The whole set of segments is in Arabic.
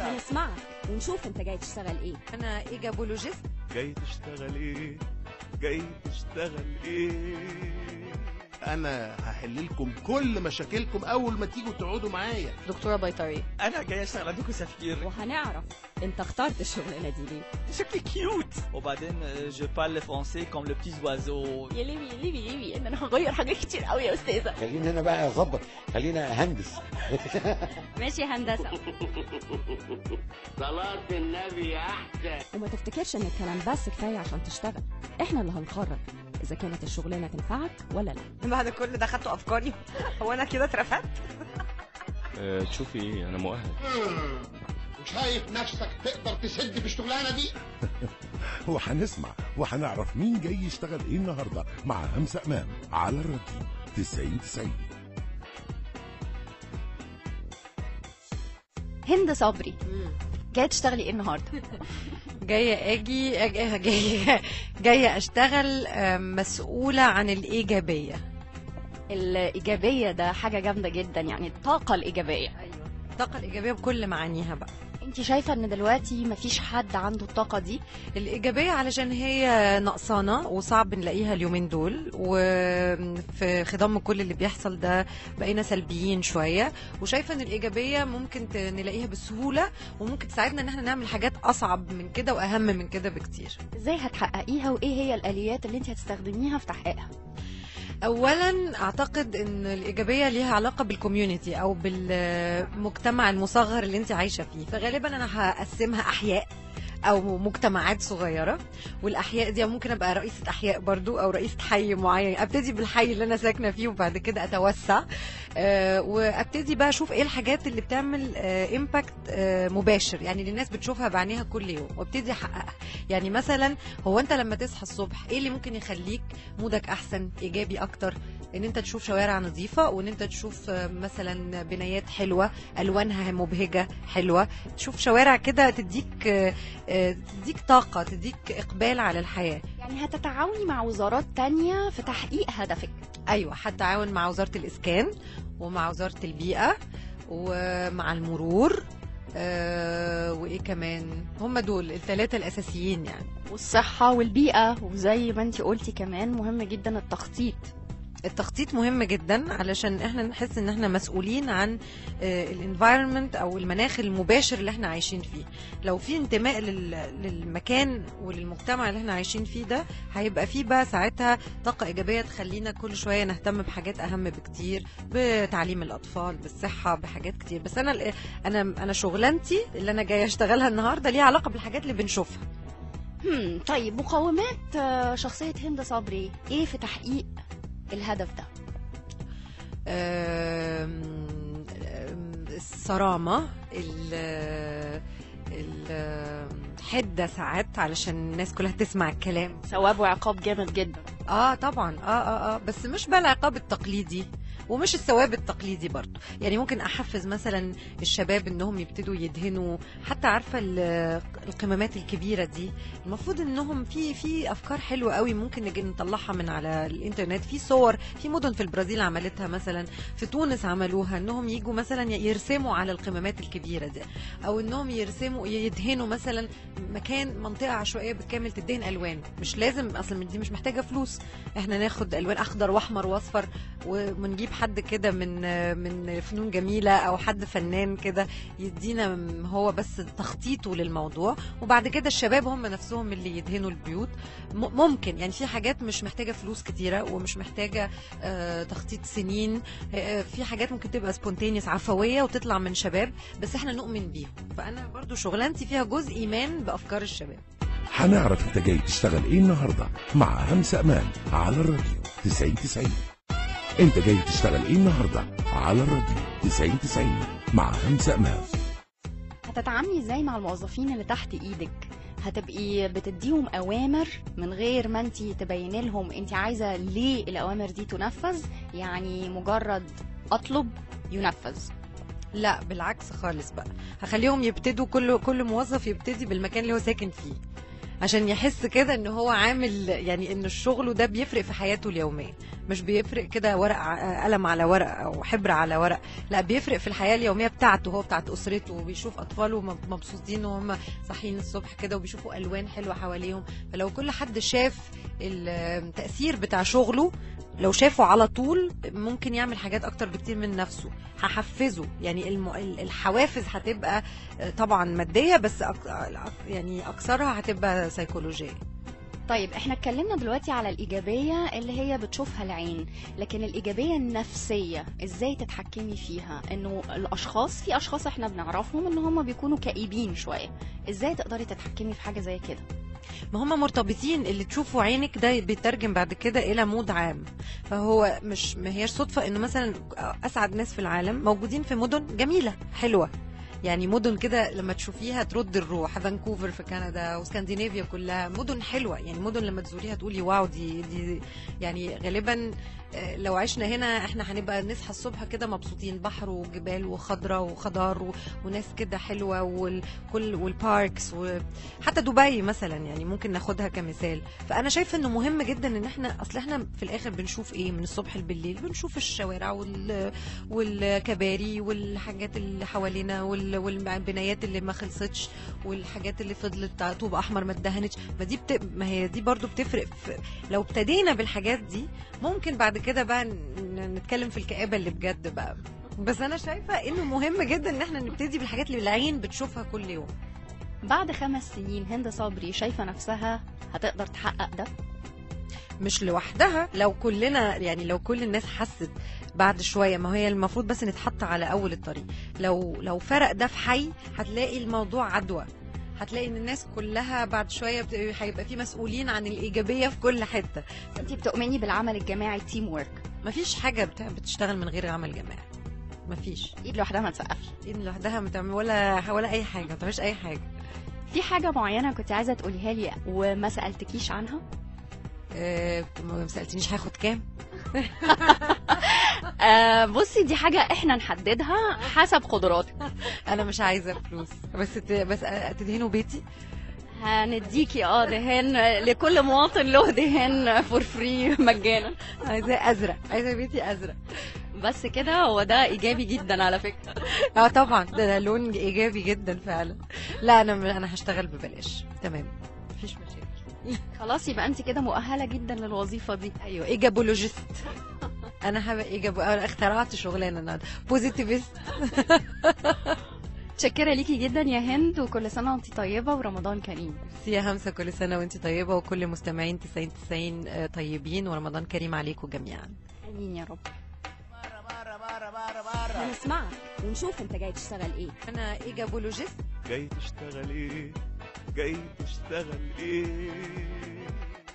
هنسمعك ونشوف انت جاي تشتغل ايه. انا ايجابولوجيست. جاي تشتغل ايه؟ جاي تشتغل ايه؟ انا هحل لكم كل مشاكلكم اول ما تيجوا تقعدوا معايا. دكتورة بيطري. انا جاي اشتغل عندكم سفير. وهنعرف انت اخترت الشغلانه دي ليه. شكلي كيوت. وبعدين جو بارل فرونسي كوم لو بتي زوازو. يا ليبي ان انا هغير حاجات كتير قوي يا استاذه. خليني انا بقى اظبط، خلينا اهندس. ماشي هندسه. صلاة النبي احسن. وما تفتكرش ان الكلام بس كفايه عشان تشتغل، احنا اللي هنقرر اذا كانت الشغلانه تنفعك ولا لا. بعد كل ده خدتوا افكاري. هو انا كده اترفدت؟ تشوفي ايه؟ انا مؤهل. شايف نفسك تقدر تسد في الشغلانه دي؟ وهنسمع وهنعرف مين جاي يشتغل ايه النهارده مع همسة امام على الراديو 90. هند صبري، جايه تشتغلي ايه النهارده؟ جايه اشتغل مسؤوله عن الايجابيه. الايجابيه ده حاجه جامده جدا، يعني الطاقه الايجابيه. ايوه، الطاقه الايجابيه بكل معانيها بقى. انت شايفه ان دلوقتي مفيش حد عنده الطاقه دي؟ الايجابيه علشان هي نقصانه وصعب نلاقيها اليومين دول، وفي خضم كل اللي بيحصل ده بقينا سلبيين شويه، وشايفه ان الايجابيه ممكن نلاقيها بسهوله، وممكن تساعدنا ان احنا نعمل حاجات اصعب من كده واهم من كده بكتير. ازاي هتحققيها وايه هي الاليات اللي انت هتستخدميها في تحقيقها؟ اولا اعتقد ان الايجابيه ليها علاقه بالكوميونتي او بالمجتمع المصغر اللي انت عايشه فيه، فغالبا انا هقسمها احياء او مجتمعات صغيره، والاحياء دي ممكن ابقى رئيسه احياء برضو او رئيسه حي معين، ابتدي بالحي اللي انا ساكنه فيه وبعد كده اتوسع، وابتدي بقى اشوف ايه الحاجات اللي بتعمل امباكت مباشر، يعني اللي الناس بتشوفها بعينيها كل يوم، وابتدي احققها. يعني مثلا هو انت لما تصحى الصبح ايه اللي ممكن يخليك مودك احسن ايجابي اكتر؟ ان انت تشوف شوارع نظيفه، وان انت تشوف مثلا بنايات حلوه الوانها مبهجه حلوه، تشوف شوارع كده تديك طاقه، تديك اقبال على الحياه. يعني هتتعاوني مع وزارات تانية في تحقيق هدفك؟ ايوه، هتعاون مع وزاره الاسكان ومع وزاره البيئه ومع المرور، وايه كمان، هم دول الثلاثه الاساسيين يعني. والصحه والبيئه، وزي ما انت قلتي كمان مهم جدا التخطيط مهم جدا علشان احنا نحس ان احنا مسؤولين عن الانفايرمنت او المناخ المباشر اللي احنا عايشين فيه. لو في انتماء للمكان وللمجتمع اللي احنا عايشين فيه ده، هيبقى فيه بقى ساعتها طاقة ايجابية تخلينا كل شوية نهتم بحاجات اهم بكتير، بتعليم الاطفال، بالصحة، بحاجات كتير. بس انا شغلانتي اللي انا جاية اشتغلها النهاردة ليها علاقة بالحاجات اللي بنشوفها. طيب، مقومات شخصية هند صبري ايه في تحقيق الهدف ده؟ الصرامة، الحدة ساعات علشان الناس كلها تسمع الكلام. ثواب وعقاب جامد جدا. طبعا. بس مش بقى العقاب التقليدي ومش الثواب التقليدي برضو. يعني ممكن احفز مثلا الشباب انهم يبتدوا يدهنوا، حتى عارفه القمامات الكبيره دي، المفروض انهم في افكار حلوه قوي ممكن نجي نطلعها من على الانترنت. في صور، في مدن في البرازيل عملتها، مثلا في تونس عملوها، انهم يجوا مثلا يرسموا على القمامات الكبيره دي، او انهم يدهنوا مثلا مكان، منطقه عشوائيه بالكامل تدهن الوان. مش لازم، اصلا دي مش محتاجه فلوس، احنا ناخد الوان اخضر واحمر واصفر ونجيب حد كده من فنون جميله او حد فنان كده يدينا هو بس تخطيطه للموضوع، وبعد كده الشباب هم نفسهم اللي يدهنوا البيوت. ممكن يعني في حاجات مش محتاجه فلوس كتيره ومش محتاجه تخطيط سنين، في حاجات ممكن تبقى سبونتينيوس عفويه وتطلع من شباب بس احنا نؤمن بيهم. فانا برضو شغلانتي فيها جزء ايمان بافكار الشباب. هنعرف انت جاي تشتغل ايه النهارده مع همسة امام على الراديو 90. انت جاي تشتغل ايه النهارده على الراديو 90 مع همسة امام. هتتعاملي ازاي مع الموظفين اللي تحت ايدك؟ هتبقي بتديهم اوامر من غير ما انت تبيني لهم انت عايزه ليه الاوامر دي تنفذ؟ يعني مجرد اطلب ينفذ؟ لا بالعكس خالص بقى، هخليهم يبتدوا، كل موظف يبتدي بالمكان اللي هو ساكن فيه. عشان يحس كده ان هو عامل، يعني ان الشغل ده بيفرق في حياته اليوميه، مش بيفرق كده قلم على ورق او حبر على ورق، لا بيفرق في الحياه اليوميه بتاعته، هو بتاعت اسرته، وبيشوف اطفاله مبسوطين وهم صاحيين الصبح كده، وبيشوفوا الوان حلوه حواليهم. فلو كل حد شاف التاثير بتاع شغله، لو شافه على طول ممكن يعمل حاجات اكتر بكتير من نفسه. هحفزه، يعني الحوافز هتبقى طبعا ماديه، بس يعني اكثرها هتبقى سيكولوجيه. طيب احنا اتكلمنا دلوقتي على الإيجابية اللي هي بتشوفها العين، لكن الإيجابية النفسية ازاي تتحكمي فيها؟ انه الأشخاص، في أشخاص احنا بنعرفهم ان هم بيكونوا كئيبين شوية، ازاي تقدري تتحكمي في حاجة زي كده؟ ما هم مرتبطين، اللي تشوفه عينك ده بيترجم بعد كده الى مود عام. فهو ما هيش صدفة انه مثلا اسعد ناس في العالم موجودين في مدن جميلة حلوة، يعني مدن كده لما تشوفيها ترد الروح. فانكوفر في كندا واسكندنافيا كلها مدن حلوة، يعني مدن لما تزوريها تقولي واو، دي يعني غالبا لو عشنا هنا احنا هنبقى نصحى الصبح كده مبسوطين، بحر وجبال وخضرة وخضار وناس كده حلوة والباركس، وحتى دبي مثلا يعني ممكن ناخدها كمثال. فانا شايفه انه مهم جدا ان احنا، اصل احنا في الاخر بنشوف ايه من الصبح بالليل؟ بنشوف الشوارع والكباري والحاجات اللي حوالينا والبنايات اللي ما خلصتش والحاجات اللي فضلت طوب احمر ما اتدهنتش. ما هي دي برضو بتفرق. لو ابتدينا بالحاجات دي ممكن بعد كده بقى نتكلم في الكآبة اللي بجد بقى. بس انا شايفة انه مهم جدا ان احنا نبتدي بالحاجات اللي العين بتشوفها كل يوم. بعد 5 سنين هند صبري شايفة نفسها هتقدر تحقق ده؟ مش لوحدها، لو كلنا يعني لو كل الناس حست بعد شوية، ما هي المفروض بس نتحط على اول الطريق. لو فرق ده في حي هتلاقي الموضوع عدوى، هتلاقي ان الناس كلها بعد شويه هيبقى في مسؤولين عن الايجابيه في كل حته. انت بتؤمني بالعمل الجماعي، تيم وورك؟ مفيش حاجه بتشتغل من غير عمل جماعي، مفيش. ايد لوحدها ما تسقفش، ايد لوحدها ما تعمل ولا اي حاجه، ما تعملش اي حاجه. في حاجه معينه كنت عايزه تقوليها لي وما سالتكيش عنها؟ ما سالتنيش هاخد كام؟ بصي دي حاجة احنا نحددها حسب قدراتك. انا مش عايزة فلوس، بس تدهنوا بيتي. هنديكي دهان لكل مواطن، له دهان فور فري مجانا. عايزة ازرق، عايزة بيتي ازرق بس كده. هو ده ايجابي جدا على فكرة. طبعا ده لون ايجابي جدا فعلا. لا انا هشتغل ببلاش، تمام، مفيش مشاكل. خلاص يبقى انت كده مؤهلة جدا للوظيفة دي. ايوه، ايجابولوجيست. انا انا اخترعت شغلانه النهارده، بوزيتيفست. متشكره ليكي جدا يا هند، وكل سنه وانت طيبه ورمضان كريم. يا همسه، كل سنه وانت طيبه، وكل مستمعين 90 طيبين، ورمضان كريم عليكم جميعا. امين يا رب. هنسمعك ونشوف انت جاي تشتغل ايه. انا ايجابولوجيست. جاي تشتغل ايه؟ جاي تشتغل ايه؟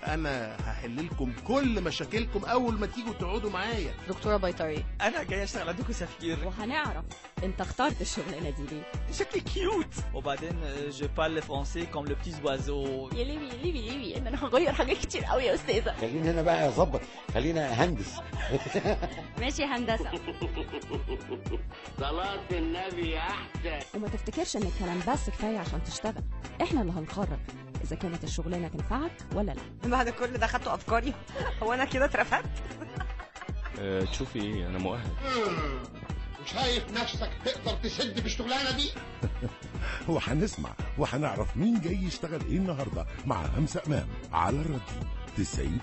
انا هحل لكم كل مشاكلكم اول ما تيجوا تقعدوا معايا. دكتورة بيطري، انا جاي اشتغل عندكم سفير، وهنعرف انت اخترت الشغلانه دي ليه. شكلي كيوت. وبعدين جو بارل فرونسي كوم لو بتيز اوازو. يا ليبي انا هغير حاجات كتير قوي يا استاذه. خلينا هنا بقى اظبط، خلينا هندس. ماشي هندسه. صلاة النبي احسن. وما تفتكرش ان الكلام بس كفايه عشان تشتغل، احنا اللي هنقرر اذا كانت الشغلانه تنفعك ولا لا. بعد كل ده خدتوا افكاري؟ هو انا كده اترفدت؟ تشوفي ايه، انا مؤهل. شايف نفسك تقدر تسد في الشغلانه دي؟ وهنسمع وهنعرف مين جاي يشتغل ايه النهارده مع همسة امام على الراديو 90.